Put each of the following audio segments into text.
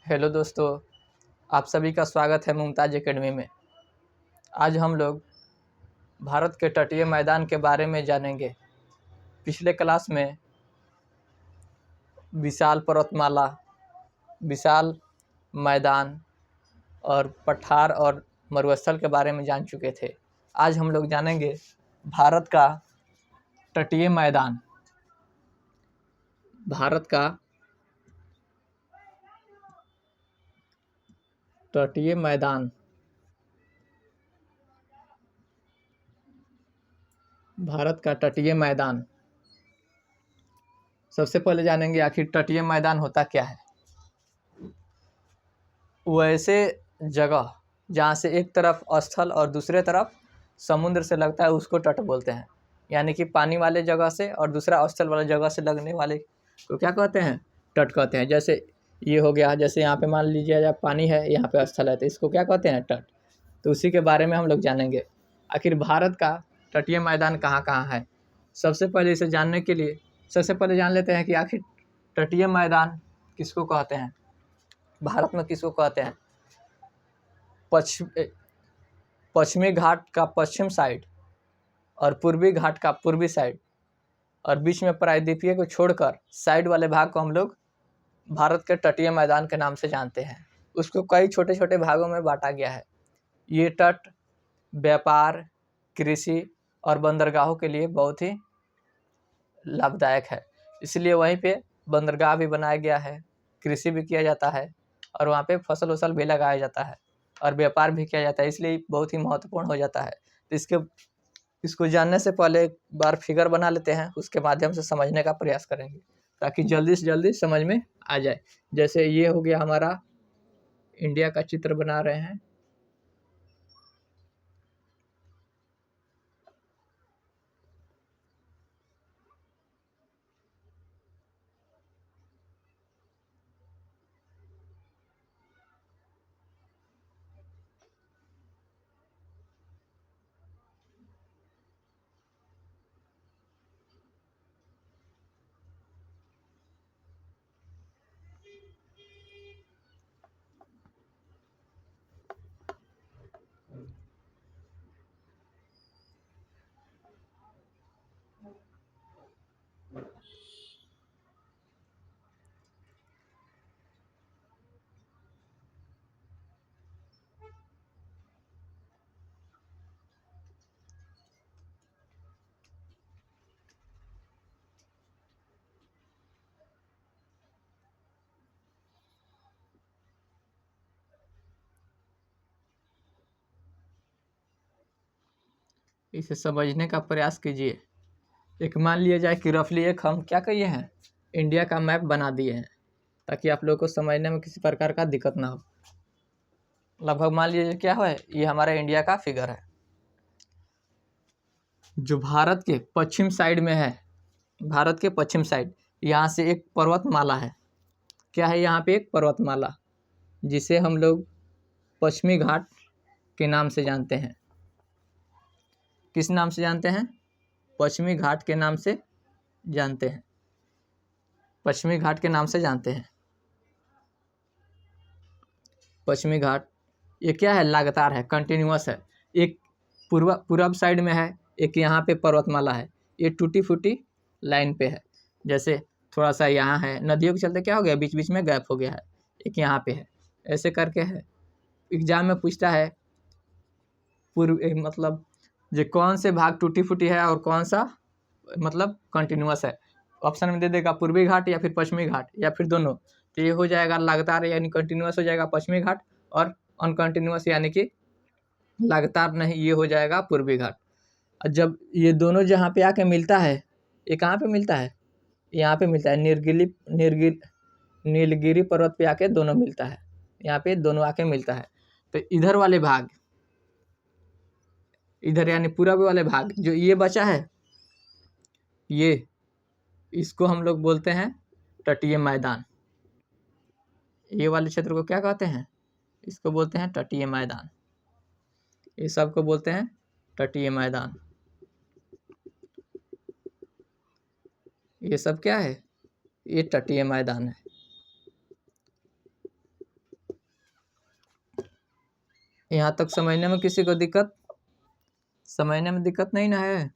Hello दोस्तों, आप सभी का स्वागत है मुमताज़ एकेडमी में। आज हम लोग भारत के तटीय मैदान के बारे में जानेंगे। पिछले क्लास में विशाल पर्वतमाला, विशाल मैदान और पठार और मरुस्थल के बारे में जान चुके थे। आज हम लोग जानेंगे भारत का तटीय मैदान। भारत का तटीय मैदान। भारत का तटीय मैदान। सबसे पहले जानेंगे आखिर तटीय मैदान होता क्या है। वैसे जगह जहाँ से एक तरफ स्थल और दूसरे तरफ समुद्र से लगता है उसको तट बोलते हैं। यानी कि पानी वाले जगह से और दूसरा स्थल वाले जगह से लगने वाले को क्या कहते हैं? तट कहते हैं। जैसे ये हो गया, जैसे यहाँ पे मान लीजिए जब पानी है, यहाँ पे स्थल है, तो इसको क्या कहते हैं? तट। तो उसी के बारे में हम लोग जानेंगे। आखिर भारत का तटीय मैदान कहाँ कहाँ है। सबसे पहले इसे जानने के लिए सबसे पहले जान लेते हैं कि आखिर तटीय मैदान किसको कहते हैं, भारत में किसको कहते हैं। पश्चिमी घाट का पश्चिम साइड और पूर्वी घाट का पूर्वी साइड और बीच में प्रायद्वीपीय को छोड़कर साइड वाले भाग को हम लोग भारत के तटीय मैदान के नाम से जानते हैं। उसको कई छोटे छोटे भागों में बांटा गया है। ये तट व्यापार, कृषि और बंदरगाहों के लिए बहुत ही लाभदायक है। इसलिए वहीं पे बंदरगाह भी बनाया गया है, कृषि भी किया जाता है और वहाँ पे फसल वसल भी लगाया जाता है और व्यापार भी किया जाता है। इसलिए बहुत ही महत्वपूर्ण हो जाता है। तो इसको जानने से पहले एक बार फिगर बना लेते हैं, उसके माध्यम से समझने का प्रयास करेंगे ताकि जल्दी से जल्दी समझ में आ जाए। जैसे ये हो गया, हमारा इंडिया का चित्र बना रहे हैं। इसे समझने का प्रयास कीजिए। एक मान लिया जाए कि रफली एक हम क्या कहिए हैं, इंडिया का मैप बना दिए हैं ताकि आप लोगों को समझने में किसी प्रकार का दिक्कत ना हो। लगभग मान लीजिए क्या है, ये हमारा इंडिया का फिगर है जो भारत के पश्चिम साइड में है। भारत के पश्चिम साइड यहाँ से एक पर्वतमाला है। क्या है? यहाँ पे एक पर्वतमाला जिसे हम लोग पश्चिमी घाट के नाम से जानते हैं। किस नाम से जानते हैं? पश्चिमी घाट के नाम से जानते हैं। पश्चिमी घाट के नाम से जानते हैं। पश्चिमी घाट ये क्या है? लगातार है, कंटिन्यूअस है। एक पूर्व साइड में है, एक यहाँ पे पर्वतमाला है। ये टूटी फूटी लाइन पे है। जैसे थोड़ा सा यहाँ है, नदियों के चलते क्या हो गया, बीच बीच में गैप हो गया है। एक यहाँ पे है, ऐसे करके है। एग्जाम में पूछता है मतलब जो कौन से भाग टूटी फूटी है और कौन सा मतलब कंटिन्यूअस है। ऑप्शन में दे देगा पूर्वी घाट या फिर पश्चिमी घाट या फिर दोनों। तो ये हो जाएगा लगातार यानी कंटिन्यूअस हो जाएगा पश्चिमी घाट, और अनकंटिन्यूअस यानी कि लगातार नहीं, ये हो जाएगा पूर्वी घाट। और जब ये दोनों जहाँ पे आके मिलता है, ये कहाँ पे मिलता है? यहाँ पे मिलता है नीलगिरी पर्वत पे आके दोनों मिलता है। यहाँ पे दोनों आके मिलता है। तो इधर वाले भाग, इधर यानी पूर्व वाले भाग जो ये बचा है, ये इसको हम लोग बोलते हैं तटीय मैदान। ये वाले क्षेत्र को क्या कहते हैं? इसको बोलते हैं तटीय मैदान। ये सब को बोलते हैं तटीय मैदान। ये सब क्या है? ये तटीय मैदान है। यहाँ तक समझने में किसी को दिक्कत नहीं ना है?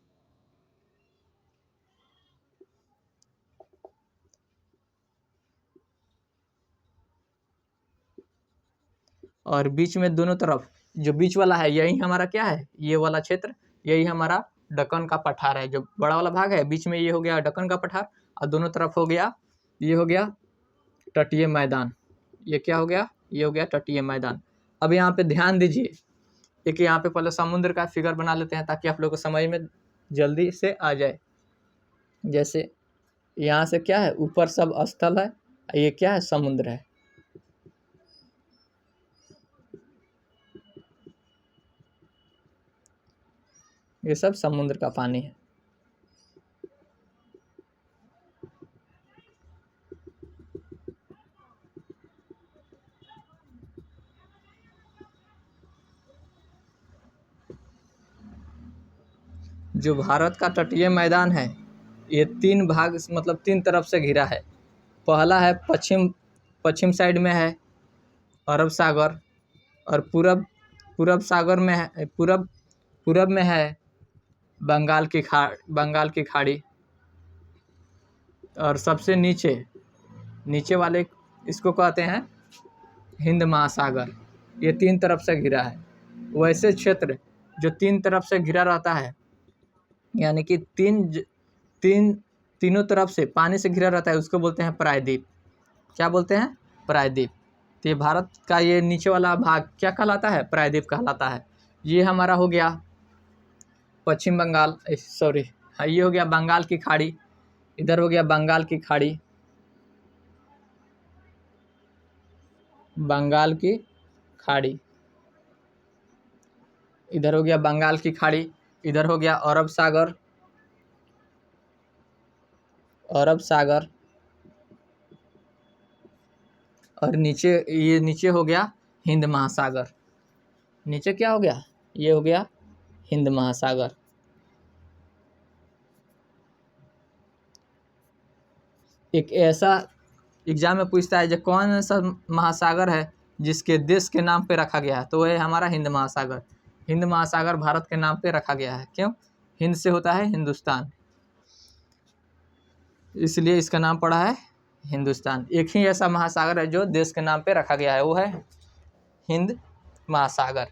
और बीच में दोनों तरफ जो बीच वाला है यही हमारा क्या है, ये वाला क्षेत्र यही हमारा दक्कन का पठार है। जो बड़ा वाला भाग है बीच में ये हो गया दक्कन का पठार, और दोनों तरफ हो गया ये हो गया तटीय मैदान। ये क्या हो गया, ये हो गया तटीय मैदान। अब यहाँ पे ध्यान दीजिए, एक यहाँ पे पहले समुद्र का फिगर बना लेते हैं ताकि आप लोग को समझ में जल्दी से आ जाए। जैसे यहाँ से क्या है, ऊपर सब स्थल है, ये क्या है, समुद्र है। ये सब समुद्र का पानी है। जो भारत का तटीय मैदान है ये 3 भाग मतलब 3 तरफ से घिरा है। पहला है पश्चिम साइड में है अरब सागर, और पूरब सागर में है, पूरब में है बंगाल की खाड़ी, और सबसे नीचे वाले इसको कहते हैं हिंद महासागर। ये 3 तरफ से घिरा है। वैसे क्षेत्र जो 3 तरफ से घिरा रहता है, यानी कि तीनों तरफ से पानी से घिरा रहता है, उसको बोलते हैं प्रायद्वीप। क्या बोलते हैं, प्रायद्वीप। तो ये भारत का ये नीचे वाला भाग क्या कहलाता है, प्रायद्वीप कहलाता है। ये हमारा हो गया पश्चिम बंगाल, सॉरी हाँ, ये हो गया बंगाल की खाड़ी, इधर हो गया बंगाल की खाड़ी, बंगाल की खाड़ी, इधर हो गया बंगाल की खाड़ी, इधर हो गया अरब सागर, और नीचे हो गया हिंद महासागर। नीचे क्या हो गया, ये हो गया हिंद महासागर। एक ऐसा एग्जाम में पूछता है जो कौन सा महासागर है जिसके देश के नाम पे रखा गया है, तो वह है हमारा हिंद महासागर। हिंद महासागर भारत के नाम पे रखा गया है। क्यों, हिंद से होता है हिंदुस्तान, इसलिए इसका नाम पड़ा है हिंदुस्तान। एक ही ऐसा महासागर है जो देश के नाम पे रखा गया है, वो है हिंद महासागर।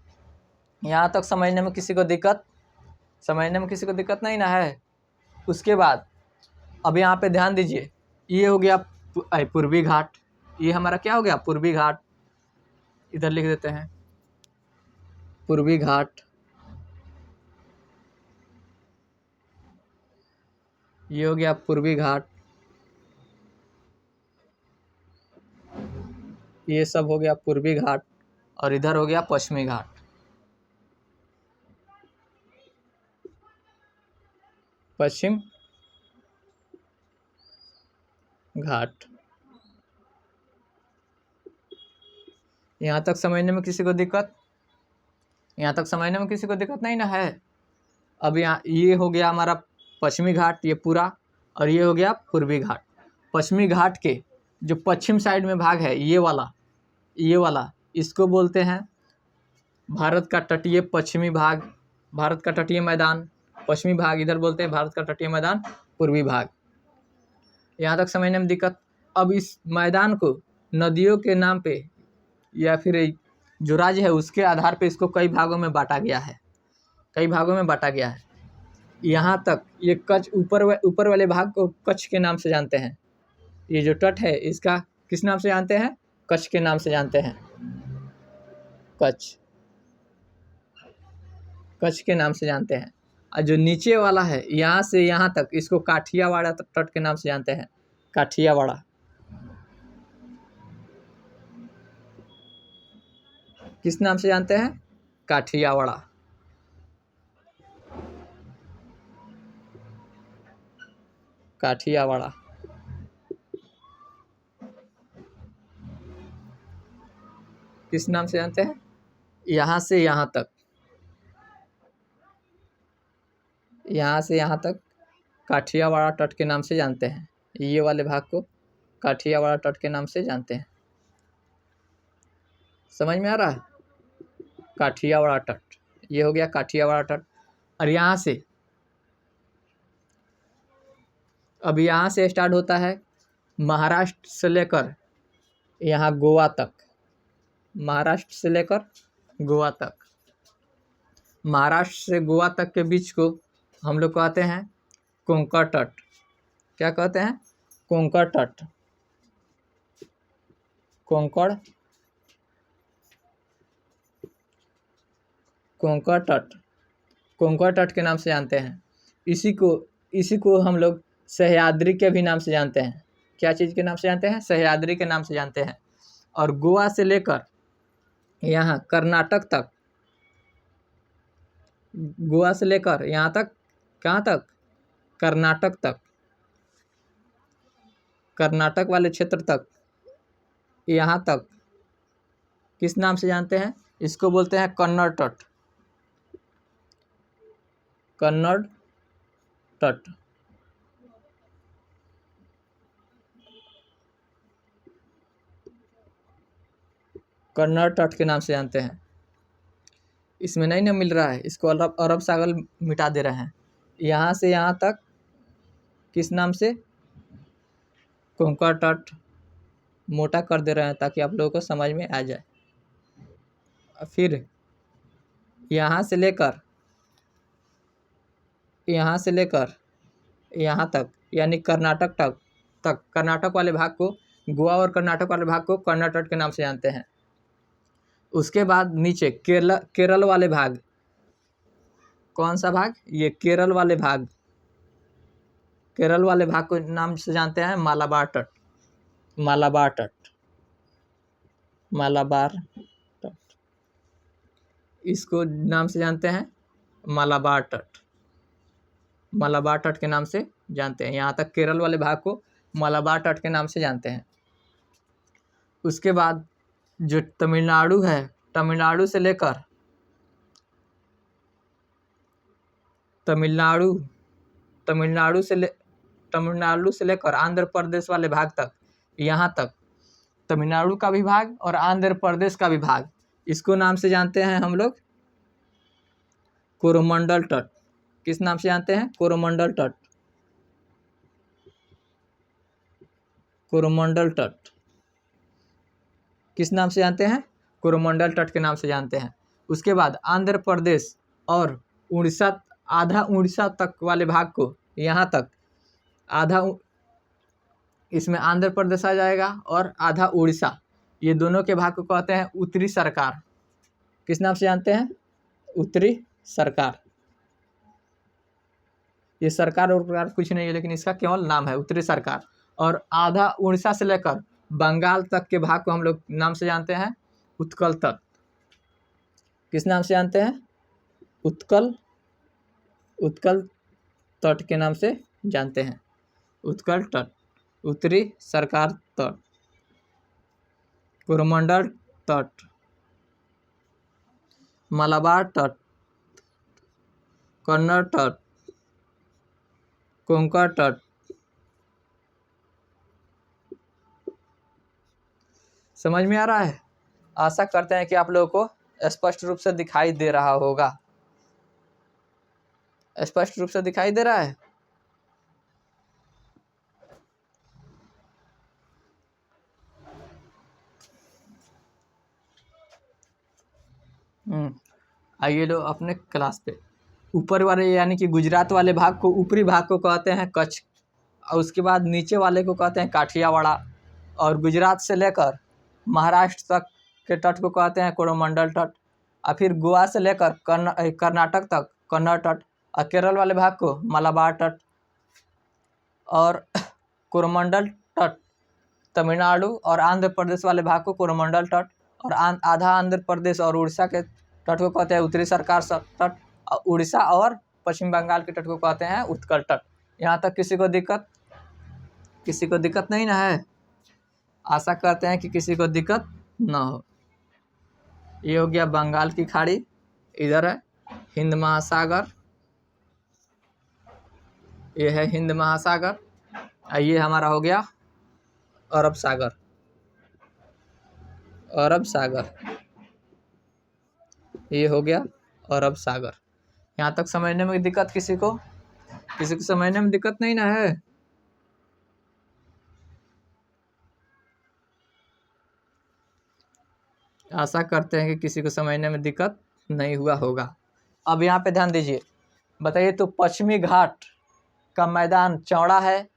यहाँ तक समझने में किसी को दिक्कत नहीं ना है? उसके बाद अब यहाँ पे ध्यान दीजिए, ये हो गया पूर्वी घाट। ये हमारा क्या हो गया, पूर्वी घाट। इधर लिख देते हैं पूर्वी घाट। ये हो गया पूर्वी घाट, ये सब हो गया पूर्वी घाट, और इधर हो गया पश्चिमी घाट। पश्चिम घाट। यहाँ तक समझने में किसी को दिक्कत नहीं ना है? अब यहाँ ये हो गया हमारा पश्चिमी घाट, ये पूरा, और ये हो गया पूर्वी घाट। पश्चिमी घाट के जो पश्चिम साइड में भाग है, ये वाला इसको बोलते हैं भारत का तटीय पश्चिमी भाग, भारत का तटीय मैदान पश्चिमी भाग। इधर बोलते हैं भारत का तटीय मैदान पूर्वी भाग। यहाँ तक समझने में दिक्कत? अब इस मैदान को नदियों के नाम पे या फिर जो राज्य है उसके आधार पे इसको कई भागों में बांटा गया है, यहाँ तक ये कच्छ ऊपर वाले भाग को कच्छ के नाम से जानते हैं। ये जो तट है इसका किस नाम से जानते हैं, कच्छ के नाम से जानते हैं। कच्छ के नाम से जानते हैं। और जो नीचे वाला है यहाँ से यहाँ तक, इसको काठियावाड़ा तट के नाम से जानते हैं। काठियावाड़ा किस नाम से जानते हैं, काठियावाड़ा। काठियावाड़ा किस नाम से जानते हैं, यहाँ से यहाँ तक काठियावाड़ा तट के नाम से जानते हैं। ये वाले भाग को काठियावाड़ा तट के नाम से जानते हैं। समझ में आ रहा है? काठियावाड़ तट, ये हो गया काठियावाड़ तट। और यहाँ से अब यहाँ से स्टार्ट होता है महाराष्ट्र से लेकर यहाँ गोवा तक, महाराष्ट्र से लेकर गोवा तक, महाराष्ट्र से गोवा तक के बीच को हम लोग कहते हैं कोंकण तट। क्या कहते हैं? कोंकण तट, कोंकण कोंकण तट, कोंकण तट के नाम से जानते हैं। इसी को हम लोग सह्याद्री के भी नाम से जानते हैं। क्या चीज़ के नाम से जानते हैं? सह्याद्री के नाम से जानते हैं। और गोवा से लेकर यहाँ कर्नाटक तक, गोवा से लेकर यहाँ तक, कहाँ तक? कर्नाटक तक, कर्नाटक वाले क्षेत्र तक, यहाँ तक किस नाम से जानते हैं? इसको बोलते हैं कन्नड़ तट, कन्नड़ तट। कन्नड़ तट के नाम से जानते हैं। इसमें नहीं ना मिल रहा है, इसको अरब सागर मिटा दे रहे हैं। यहाँ से यहाँ तक किस नाम से? कोंकण तट मोटा कर दे रहे हैं ताकि आप लोगों को समझ में आ जाए। फिर यहाँ से लेकर यहाँ तक यानी कर्नाटक तक कर्नाटक वाले भाग को, गोवा और कर्नाटक वाले भाग को कन्नड़ तट के नाम से जानते हैं। उसके बाद नीचे केरल वाले भाग, कौन सा भाग? ये केरल वाले भाग, केरल वाले भाग को नाम से जानते हैं मालाबार तट, मालाबार तट, मालाबार तट, इसको नाम से जानते हैं मालाबार तट, मालाबार तट के नाम से जानते हैं। यहाँ तक केरल वाले भाग को मालाबार तट के नाम से जानते हैं। उसके बाद जो तमिलनाडु है, तमिलनाडु से लेकर तमिलनाडु से लेकर आंध्र प्रदेश वाले भाग तक, यहाँ तक तमिलनाडु का भी भाग और आंध्र प्रदेश का भी भाग, इसको नाम से जानते हैं हम लोग कोरोमंडल तट। किस नाम से जानते हैं? कोरोमंडल तट, कोरोमंडल तट किस नाम से जानते हैं? कोरोमंडल तट के नाम से जानते हैं। उसके बाद आंध्र प्रदेश और उड़ीसा, आधा उड़ीसा तक वाले भाग को, यहाँ तक आधा, इसमें आंध्र प्रदेश आ जाएगा और आधा उड़ीसा, ये दोनों के भाग को कहते हैं उत्तरी सरकार। किस नाम से जानते हैं? उत्तरी सरकार। ये सरकार और प्रकार कुछ नहीं है, लेकिन इसका केवल नाम है उत्तरी सरकार। और आधा उड़ीसा से लेकर बंगाल तक के भाग को हम लोग नाम से जानते हैं उत्कल तट। किस नाम से जानते हैं? उत्कल तट के नाम से जानते हैं। उत्कल तट, उत्तरी सरकार तट, कोरोमंडल तट, मालाबार तट, कन्नड़ तट, कोंकण तट। समझ में आ रहा है? आशा करते हैं कि आप लोगों को स्पष्ट रूप से दिखाई दे रहा होगा। स्पष्ट रूप से दिखाई दे रहा है? आइए लो अपने क्लास पे। ऊपर वाले यानी कि गुजरात वाले भाग को, ऊपरी भाग को कहते हैं कच्छ, और उसके बाद नीचे वाले को कहते हैं काठियावाड़ा, और गुजरात से लेकर महाराष्ट्र तक के तट को कहते हैं कोरोमंडल तट, और फिर गोवा से लेकर कर्नाटक तक कन्नड़ तट, और केरल वाले भाग को मालाबार तट, और कोरोमंडल तट तमिलनाडु और आंध्र प्रदेश वाले भाग को कोरोमंडल तट, और आधा आंध्र प्रदेश और उड़ीसा के तट को कहते हैं उत्तरी सरकार तट, और उड़ीसा और पश्चिम बंगाल के तट को कहते हैं उत्कल तट। यहाँ तक किसी को दिक्कत नहीं ना है? आशा करते हैं कि किसी को दिक्कत ना हो। ये हो गया बंगाल की खाड़ी, इधर है हिंद महासागर, ये है हिंद महासागर, और ये हमारा हो गया अरब सागर, अरब सागर। ये हो गया अरब सागर। यहाँ तक समझने में दिक्कत किसी को समझने में दिक्कत नहीं ना है? आशा करते हैं कि किसी को समझने में दिक्कत नहीं हुआ होगा। अब यहाँ पे ध्यान दीजिए, बताइए तो पश्चिमी घाट का मैदान चौड़ा है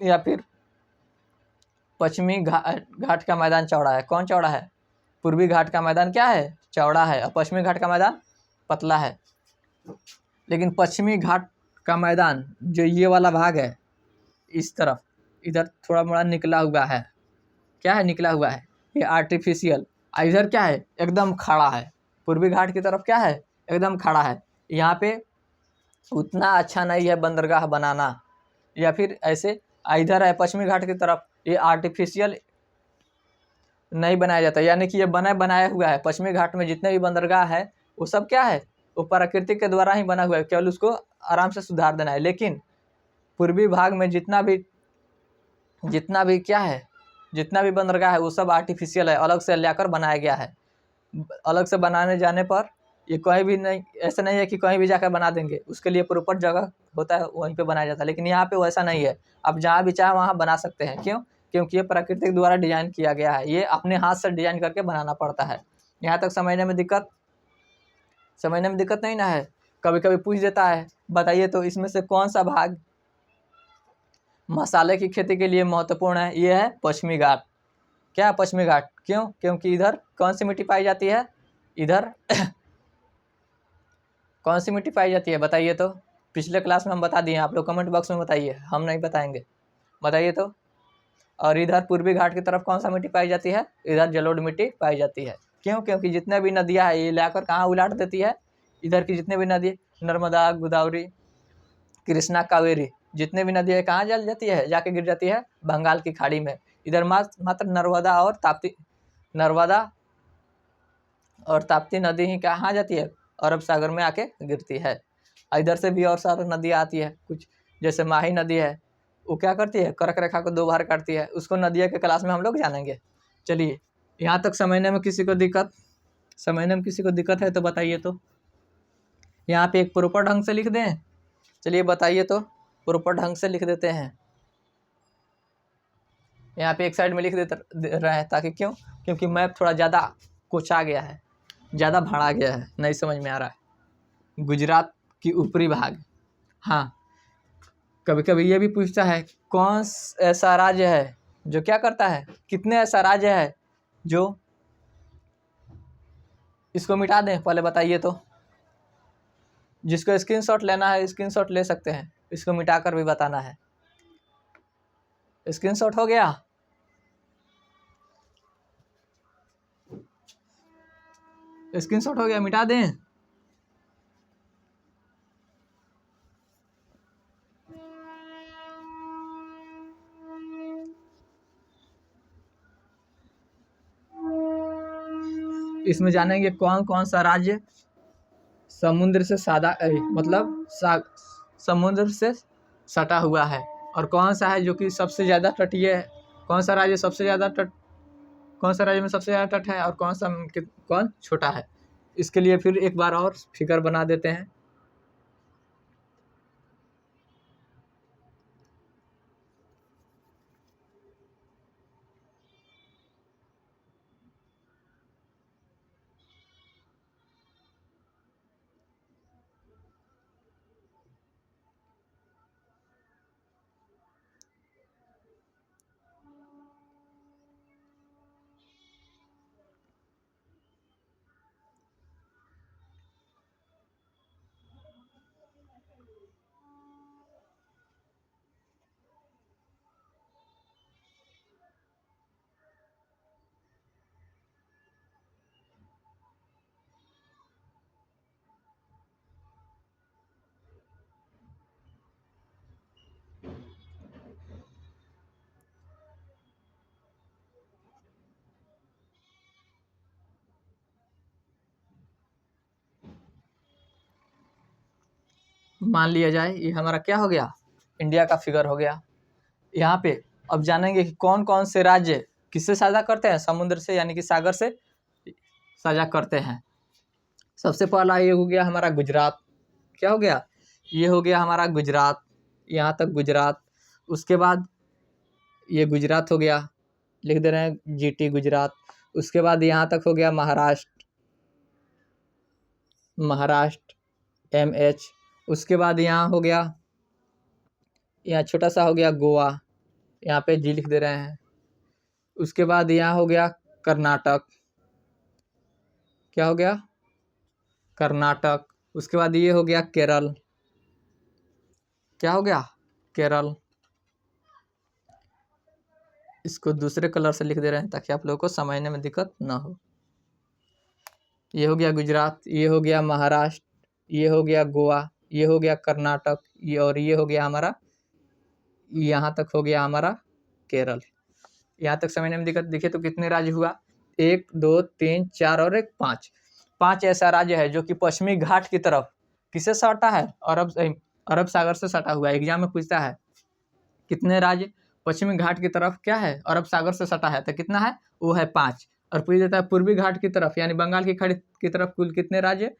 या फिर पश्चिमी घाट का मैदान चौड़ा है? कौन चौड़ा है? पूर्वी घाट का मैदान क्या है? चौड़ा है, और पश्चिमी घाट का मैदान पतला है। लेकिन पश्चिमी घाट का मैदान जो ये वाला भाग है, इस तरफ इधर थोड़ा मोड़ा निकला हुआ है। क्या है? निकला हुआ है, ये आर्टिफिशियल। इधर क्या है? एकदम खड़ा है। पूर्वी घाट की तरफ क्या है? एकदम खड़ा है। यहाँ पे उतना अच्छा नहीं है बंदरगाह बनाना, या फिर ऐसे इधर है पश्चिमी घाट की तरफ, ये आर्टिफिशियल नहीं बनाया जाता, यानी कि ये बनाया हुआ है। पश्चिमी घाट में जितने भी बंदरगाह है वो सब क्या है? वो प्रकृति के द्वारा ही बना हुआ है, केवल उसको आराम से सुधार देना है। लेकिन पूर्वी भाग में जितना भी क्या है, जितना भी बंदरगाह है वो सब आर्टिफिशियल है, अलग से लाकर बनाया गया है। अलग से बनाने जाने पर ये कहीं भी नहीं, ऐसा नहीं है कि कहीं भी जाकर बना देंगे, उसके लिए प्रॉपर जगह होता है, वहीं पे बनाया जाता है। लेकिन यहाँ पे वैसा नहीं है, आप जहाँ भी चाहे वहाँ बना सकते हैं। क्यों? क्योंकि ये प्रकृति द्वारा डिजाइन किया गया है, ये अपने हाथ से डिजाइन करके बनाना पड़ता है। यहाँ तक समझने में दिक्कत नहीं ना है? कभी कभी पूछ देता है, बताइए तो इसमें से कौन सा भाग मसाले की खेती के लिए महत्वपूर्ण है? ये है पश्चिमी घाट। क्या? पश्चिमी घाट। क्यों? क्योंकि इधर कौन सी मिट्टी पाई जाती है? इधर कौन सी मिट्टी पाई जाती है? बताइए तो। पिछले क्लास में हम बता दिए, आप लोग कमेंट बॉक्स में बताइए, हम नहीं बताएंगे। बताइए तो। और इधर पूर्वी घाट की तरफ कौन सा मिट्टी पाई जाती है? इधर जलोढ़ मिट्टी पाई जाती है। क्यों? क्योंकि जितने भी नदियाँ हैं ये लाकर कहाँ उलाट देती है? इधर की जितने भी नदी, नर्मदा, गोदावरी, कृष्णा, कावेरी, जितने भी नदियाँ कहाँ जल जाती है? जाके गिर जाती है बंगाल की खाड़ी में। इधर मात्र नर्मदा और ताप्ती नदी ही कहाँ जाती है? अरब सागर में आके गिरती है। इधर से भी और सारी नदियाँ आती है कुछ, जैसे माही नदी है, वो क्या करती है? कर्क रेखा को 2 बार काटती है। उसको नदियों के क्लास में हम लोग जानेंगे। चलिए, यहाँ तक समझने में किसी को दिक्कत है तो बताइए तो। यहाँ पे एक प्रॉपर ढंग से लिख दें? चलिए बताइए तो, प्रॉपर ढंग से लिख देते हैं। यहाँ पे एक साइड में लिख दे रहे हैं, ताकि क्यों? क्योंकि मैप थोड़ा ज़्यादा कुचा गया है, ज़्यादा भाड़ा गया है, नहीं समझ में आ रहा है। गुजरात की ऊपरी भाग। हाँ, कभी कभी ये भी पूछता है, कौन ऐसा राज्य है जो क्या करता है? कितने ऐसा राज्य है जो, इसको मिटा दें पहले बताइए तो। जिसको स्क्रीनशॉट लेना है स्क्रीनशॉट ले सकते हैं, इसको मिटाकर भी बताना है। स्क्रीनशॉट हो गया? स्क्रीनशॉट हो गया? मिटा दें? इसमें जानेंगे कौन कौन सा राज्य समुद्र से समुद्र से सटा हुआ है, और कौन सा है जो कि सबसे ज़्यादा तटीय है। कौन सा राज्य में सबसे ज़्यादा तट है, और कौन छोटा है। इसके लिए फिर एक बार और फिगर बना देते हैं। मान लिया जाए ये हमारा क्या हो गया? इंडिया का फिगर हो गया। यहाँ पे अब जानेंगे कि कौन कौन से राज्य किससे साझा करते हैं? समुद्र से, यानी कि सागर से साझा करते हैं। सबसे पहला ये हो गया हमारा गुजरात। क्या हो गया? ये हो गया हमारा गुजरात, यहाँ तक गुजरात। उसके बाद ये गुजरात हो गया, लिख दे रहे हैं GT गुजरात। उसके बाद यहाँ तक हो गया महाराष्ट्र, महाराष्ट्र MH। उसके बाद यहाँ हो गया, यहाँ छोटा सा हो गया गोवा, यहाँ पे G लिख दे रहे हैं। उसके बाद यहाँ हो गया कर्नाटक। क्या हो गया? कर्नाटक। उसके बाद ये हो गया केरल। क्या हो गया? केरल। इसको दूसरे कलर से लिख दे रहे हैं ताकि आप लोगों को समझने में दिक्कत ना हो। ये हो गया गुजरात, ये हो गया महाराष्ट्र, ये हो गया गोवा, ये हो गया कर्नाटक, ये और ये हो गया हमारा, यहाँ तक हो गया हमारा केरल। यहाँ तक समझने में दिक्कत? देखिए तो कितने राज्य हुआ? 1 2 3 4 और 1 5। 5 ऐसा राज्य है जो कि पश्चिमी घाट की तरफ किससे सटा है? अरब सागर से सटा हुआ है। एग्जाम में पूछता है कितने राज्य पश्चिमी घाट की तरफ क्या है? अरब सागर से सटा है। तो कितना है? वो है 5। और पूछ देता है पूर्वी घाट की तरफ यानी बंगाल की खाड़ी की तरफ कुल कितने राज्य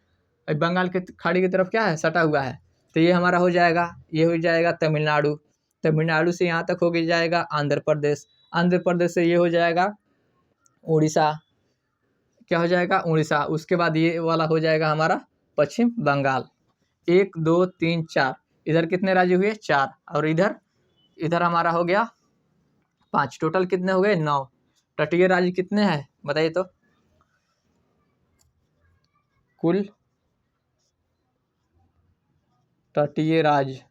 बंगाल की खाड़ी की तरफ क्या है? सटा हुआ है। तो ये हमारा हो जाएगा, ये हो जाएगा तमिलनाडु। तमिलनाडु से यहाँ तक हो जाएगा आंध्र प्रदेश। आंध्र प्रदेश से ये हो जाएगा उड़ीसा। क्या हो जाएगा? उड़ीसा। उसके बाद ये वाला हो जाएगा हमारा पश्चिम बंगाल। 1 2 3 4। इधर कितने राज्य हुए? 4। और इधर हमारा हो गया 5। टोटल कितने हो गए? 9। तटीय राज्य कितने हैं बताइए तो? कुल तटीय राज्य,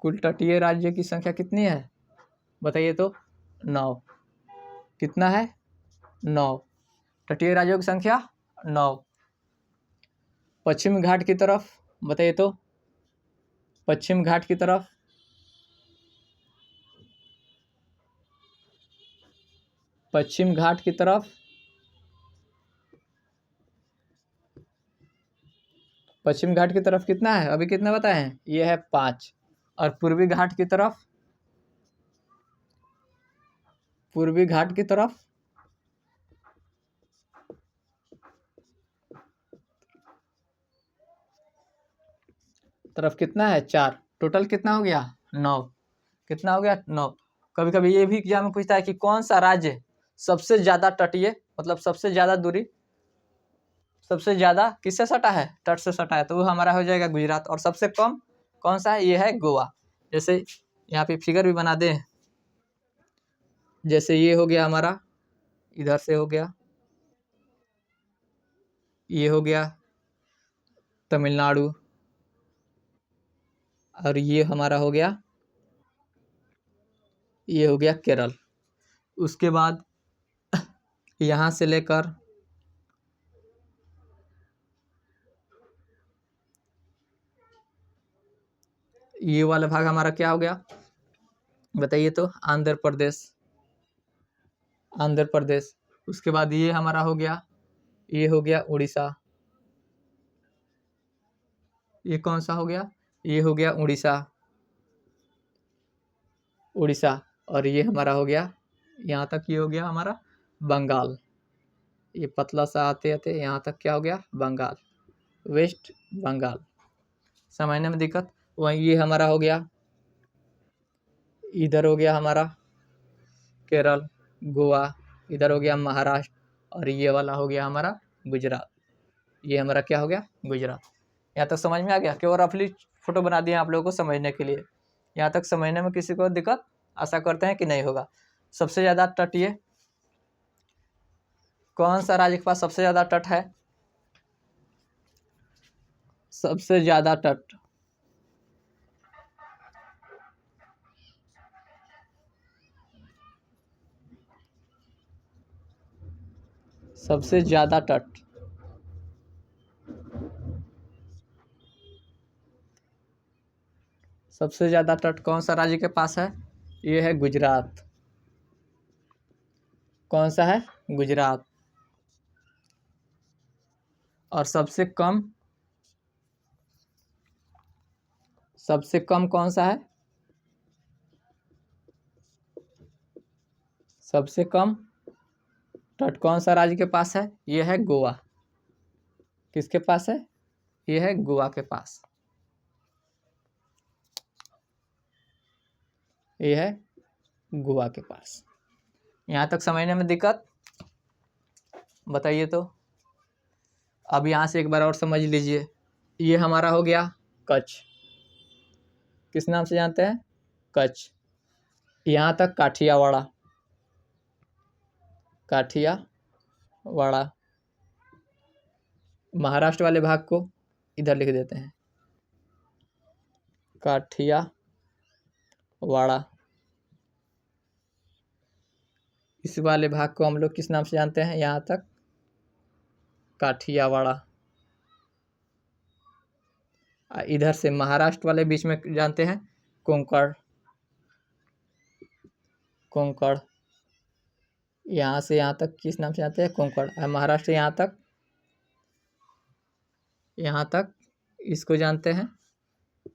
कुल तटीय राज्य की संख्या कितनी है बताइए तो? 9। कितना है? 9। तटीय राज्यों की संख्या 9। पश्चिम घाट की तरफ बताइए तो? पश्चिम घाट की तरफ पश्चिम घाट की तरफ पश्चिम घाट की तरफ कितना है? अभी कितना बताए हैं? ये है 5। और पूर्वी घाट की तरफ, पूर्वी घाट की तरफ कितना है? 4। टोटल कितना हो गया? 9। कितना हो गया? 9। कभी कभी ये भी एग्जाम में पूछता है कि कौन सा राज्य सबसे ज्यादा तटीय मतलब सबसे ज्यादा दूरी सबसे ज्यादा किससे सटा है? तट से सटा है। तो वो हमारा हो जाएगा गुजरात। और सबसे कम कौन सा है? ये है गोवा। जैसे यहाँ पे फिगर भी बना दें, जैसे ये हो गया हमारा, इधर से हो गया, ये हो गया तमिलनाडु, और ये हमारा हो गया, ये हो गया केरल। उसके बाद यहाँ से लेकर ये वाला भाग हमारा क्या हो गया बताइए तो? आंध्र प्रदेश, आंध्र प्रदेश। उसके बाद ये हमारा हो गया, ये हो गया उड़ीसा। ये कौन सा हो गया? ये हो गया उड़ीसा, उड़ीसा। और ये हमारा हो गया, यहाँ तक ये हो गया हमारा बंगाल। ये पतला सा आते आते यहाँ तक क्या हो गया? बंगाल, वेस्ट बंगाल। समझने में दिक्कत? वहीं ये हमारा हो गया, इधर हो गया हमारा केरल, गोवा, इधर हो गया महाराष्ट्र, और ये वाला हो गया हमारा गुजरात। ये हमारा क्या हो गया? गुजरात। यहाँ तक समझ में आ गया? केवल रफली फोटो बना दिए आप लोगों को समझने के लिए। यहाँ तक समझने में किसी को दिक्कत? आशा करते हैं कि नहीं होगा। सबसे ज़्यादा तटीय कौन सा राज्य के पास सबसे ज़्यादा तट है? सबसे ज़्यादा तट, सबसे ज़्यादा तट, सबसे ज़्यादा तट कौन सा राज्य के पास है? ये है गुजरात। कौन सा है? गुजरात। और सबसे कम, सबसे कम कौन सा है? सबसे कम तट कौन सा राज्य के पास है? ये है गोवा। किसके पास है? ये है गोवा के पास। ये है गोवा के पास। यहाँ तक समझने में दिक्कत? बताइए तो। अब यहाँ से एक बार और समझ लीजिए। ये हमारा हो गया कच्छ। किस नाम से जानते हैं? कच्छ। यहाँ तक काठियावाड़। काठियावाड़। महाराष्ट्र वाले भाग को इधर लिख देते हैं, काठियावाड़। इस वाले भाग को हम लोग किस नाम से जानते हैं? यहाँ तक काठियावाड़। इधर से महाराष्ट्र वाले बीच में जानते हैं कोंकण। कोंकण। यहाँ से यहाँ तक किस नाम से जानते हैं? कोंकण। महाराष्ट्र यहाँ तक इसको जानते हैं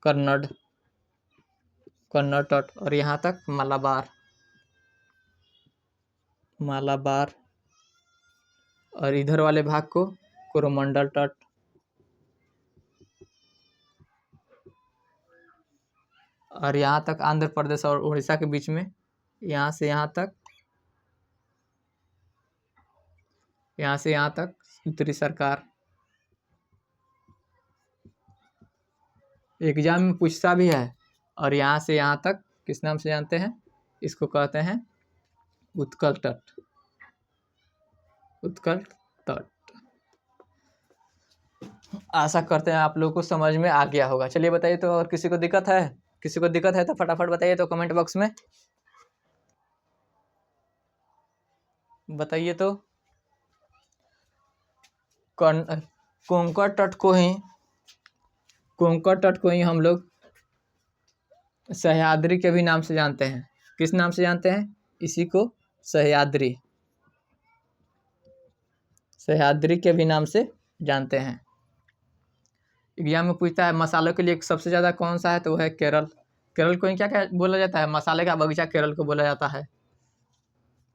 कन्नड़। कन्नड़ तट। और यहाँ तक मालाबार। मालाबार। और इधर वाले भाग को कोरोमंडल तट। और यहाँ तक आंध्र प्रदेश और उड़ीसा के बीच में, यहाँ से यहाँ तक उत्तरी सरकार। एग्जाम में पूछता भी है। और यहाँ से यहाँ तक किस नाम से जानते हैं? इसको कहते हैं उत्कल तट। उत्कल तट। आशा करते हैं आप लोगों को समझ में आ गया होगा। चलिए बताइए तो, और किसी को दिक्कत है? किसी को दिक्कत है तो फटाफट बताइए तो कमेंट बॉक्स में बताइए तो। कोंकण तट को ही हम लोग सह्याद्री के भी नाम से जानते हैं। किस नाम से जानते हैं? इसी को सह्याद्री। सह्याद्री के भी नाम से जानते हैं। एग्जाम में पूछता है मसालों के लिए सबसे ज़्यादा कौन सा है, तो वो है केरल। केरल को क्या क्या बोला जाता है? मसाले का बगीचा केरल को बोला जाता है।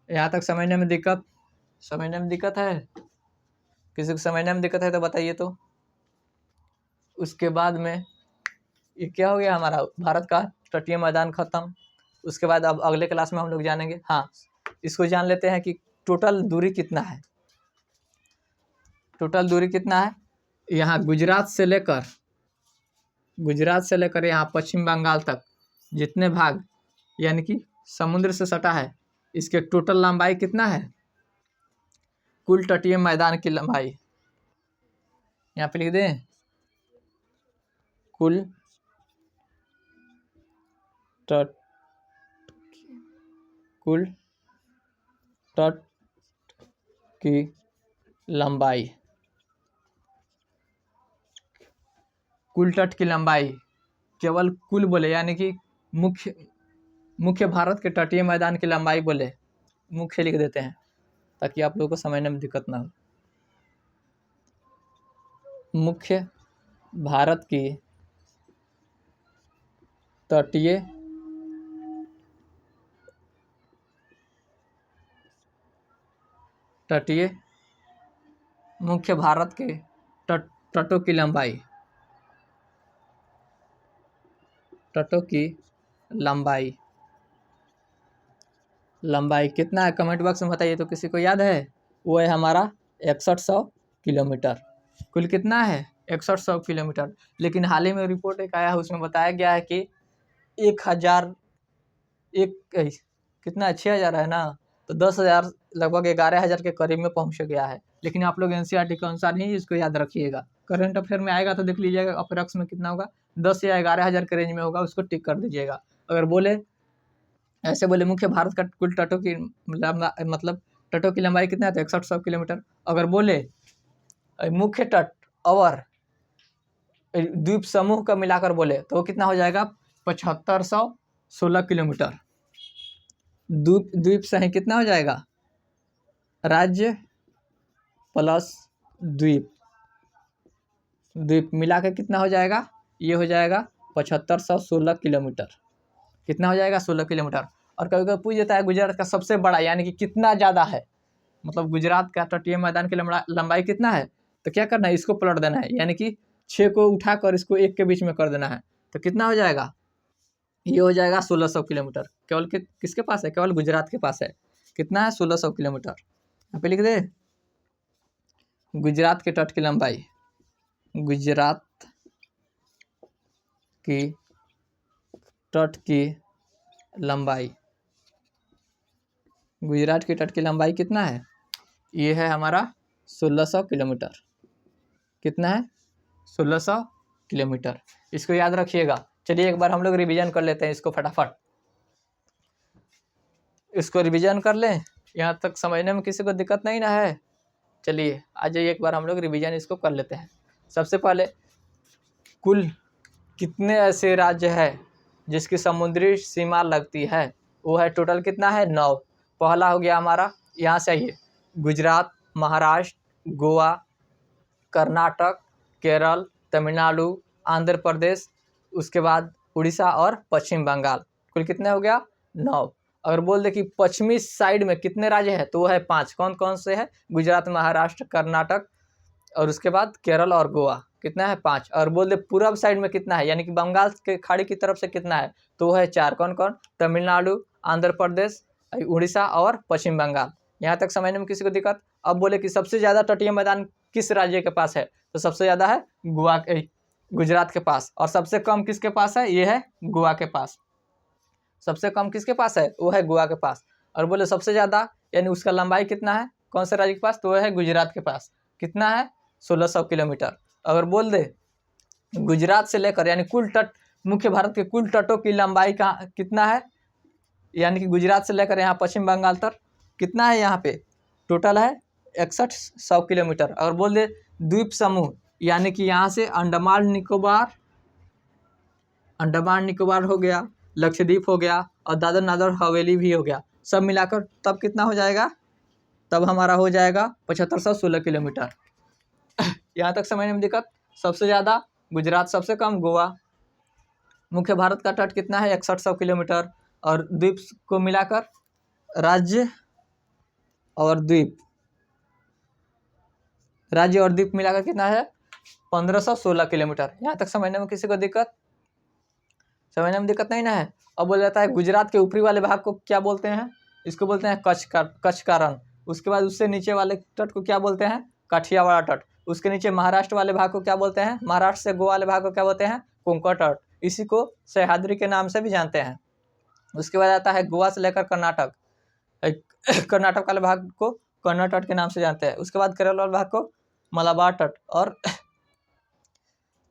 यहाँ तक समझने में दिक्कत है? किसी को समझने में दिक्कत है तो बताइए तो। उसके बाद में ये क्या हो गया हमारा भारत का तटीय मैदान खत्म। उसके बाद अब अगले क्लास में हम लोग जानेंगे, हाँ इसको जान लेते हैं कि टोटल दूरी कितना है। टोटल दूरी कितना है? यहाँ गुजरात से लेकर यहाँ पश्चिम बंगाल तक जितने भाग यानी कि समुद्र से सटा है, इसके टोटल लंबाई कितना है? कुल तटीय मैदान की लंबाई यहाँ पे लिख दें, कुल तट की लंबाई। कुल तट की लंबाई केवल कुल बोले, यानी कि मुख्य भारत के तटीय मैदान की लंबाई बोले, मुख्य लिख देते हैं ताकि आप लोगों को समझने में दिक्कत ना हो। मुख्य भारत की तटीय मुख्य भारत के तटों की लंबाई। तटों की लंबाई कितना है? कमेंट बॉक्स में बताइए तो। किसी को याद है? वो है हमारा 6100 किलोमीटर। कुल कितना है? 6100 किलोमीटर। लेकिन हाल ही में रिपोर्ट एक आया है, उसमें बताया गया है कि 6,000 है ना, तो 10,000 लगभग 11,000 के करीब में पहुंच गया है। लेकिन आप लोग एनसीईआरटी के अनुसार ही इसको याद रखिएगा। करंट अफेयर में आएगा तो देख लीजिएगा अप्रॉक्स में कितना होगा, 10 या 11,000 के रेंज में होगा, उसको टिक कर दीजिएगा। अगर ऐसे बोले मुख्य भारत का कुल तटों की मतलब तटों की लंबाई कितना है, तो 6100 किलोमीटर। अगर बोले मुख्य तट और द्वीप समूह का मिलाकर बोले तो कितना हो जाएगा? 7516 किलोमीटर। द्वीप सही कितना हो जाएगा? राज्य प्लस द्वीप मिला के कितना हो जाएगा? ये हो जाएगा 7516 किलोमीटर। कितना हो जाएगा? 16 किलोमीटर। और कभी कभी पूछ देता है गुजरात का सबसे बड़ा यानी कि कितना ज़्यादा है, मतलब गुजरात का तटीय मैदान की लंबाई कितना है, तो क्या करना है, इसको पलट देना है, यानी कि 6 को उठाकर इसको 1 के बीच में कर देना है, तो कितना हो जाएगा, ये हो जाएगा 1600 किलोमीटर। केवल किसके पास है, केवल गुजरात के पास है। कितना है, 1600 किलोमीटर। यहाँ पे लिख दे गुजरात के तट की लंबाई, गुजरात की तट की लंबाई, गुजरात की तट की लंबाई कितना है, ये है हमारा 1600 किलोमीटर। कितना है, 1600 किलोमीटर। इसको याद रखिएगा। चलिए एक बार हम लोग रिवीजन कर लेते हैं इसको फटाफट। इसको रिवीजन कर लें, यहाँ तक समझने में किसी को दिक्कत नहीं ना है। चलिए आ जाइए एक बार हम लोग रिवीजन इसको कर लेते हैं। सबसे पहले कुल कितने ऐसे राज्य है जिसकी समुद्री सीमा लगती है, वो है टोटल कितना है, 9। पहला हो गया हमारा, यहाँ से आइए, गुजरात, महाराष्ट्र, गोवा, कर्नाटक, केरल, तमिलनाडु, आंध्र प्रदेश, उसके बाद उड़ीसा और पश्चिम बंगाल। कुल कितने हो गया, 9। अगर बोल दे कि पश्चिमी साइड में कितने राज्य हैं, तो वो है 5। कौन कौन से है, गुजरात, महाराष्ट्र, कर्नाटक और उसके बाद केरल और गोवा। कितना है, 5। और बोल दे पूर्व साइड में कितना है, यानी कि बंगाल के खाड़ी की तरफ से कितना है, तो वो है 4। कौन कौन, तमिलनाडु, आंध्र प्रदेश, उड़ीसा और पश्चिम बंगाल। यहाँ तक समझने में किसी को दिक्कत। अब बोले कि सबसे ज़्यादा तटीय मैदान किस राज्य के पास है, तो सबसे ज़्यादा है गुजरात के पास, और सबसे कम किसके पास है, ये है गोवा के पास। सबसे कम किसके पास है, वो है गोवा के पास। और बोले सबसे ज़्यादा, यानी उसका लंबाई कितना है, कौन से राज्य के पास, तो वो है गुजरात के पास। कितना है, 1600 किलोमीटर। अगर बोल दे गुजरात से लेकर, यानी कुल तट, मुख्य भारत के कुल तटों की लंबाई का कितना है, यानी कि गुजरात से लेकर यहाँ पश्चिम बंगाल तक कितना है, यहाँ पे टोटल है 6100 किलोमीटर। अगर बोल दे द्वीप समूह, यानी कि यहाँ से अंडमान निकोबार हो गया, लक्षद्वीप हो गया और दादर नगर हवेली भी हो गया, सब मिलाकर तब कितना हो जाएगा, तब हमारा हो जाएगा 7516 किलोमीटर। यहाँ तक समझने में दिक्कत। सबसे ज़्यादा गुजरात, सबसे कम गोवा। मुख्य भारत का तट कितना है, 6100 किलोमीटर। और द्वीप को मिलाकर, राज्य और द्वीप मिलाकर कितना है, 1516 किलोमीटर। यहाँ तक समझने में किसी को दिक्कत, समझने में दिक्कत नहीं ना है। अब बोल जाता है गुजरात के ऊपरी वाले भाग को क्या बोलते हैं, इसको बोलते हैं कच्छ का रण। उसके बाद उससे नीचे वाले तट को क्या बोलते हैं, काठियावाड़ तट। उसके नीचे महाराष्ट्र वाले भाग को क्या बोलते हैं, महाराष्ट्र से गोवा वाले भाग को क्या बोलते हैं, कोंकण तट। इसी को सह्याद्री के नाम से भी जानते हैं। उसके बाद आता है गोवा से लेकर कर्नाटक, कर्नाटक वाले भाग को कन्नड़ तट के नाम से जानते हैं। उसके बाद केरल वाले भाग को मलाबार तट, और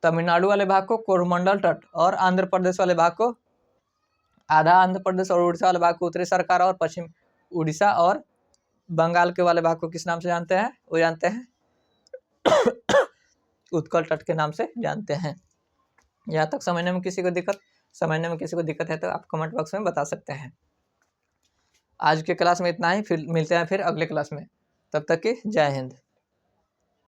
तमिलनाडु वाले भाग को कोरोमंडल तट, और आंध्र प्रदेश वाले भाग को, आधा आंध्र प्रदेश और उड़ीसा वाले भाग को उत्तरी सरकार, और पश्चिम उड़ीसा और बंगाल के वाले भाग को किस नाम से जानते हैं, वो जानते हैं उत्कल तट के नाम से जानते हैं। यहाँ तक समझने में किसी को दिक्कत है तो आप कमेंट बॉक्स में बता सकते हैं। आज के क्लास में इतना ही, फिर मिलते हैं फिर अगले क्लास में। तब तक की जय हिंद।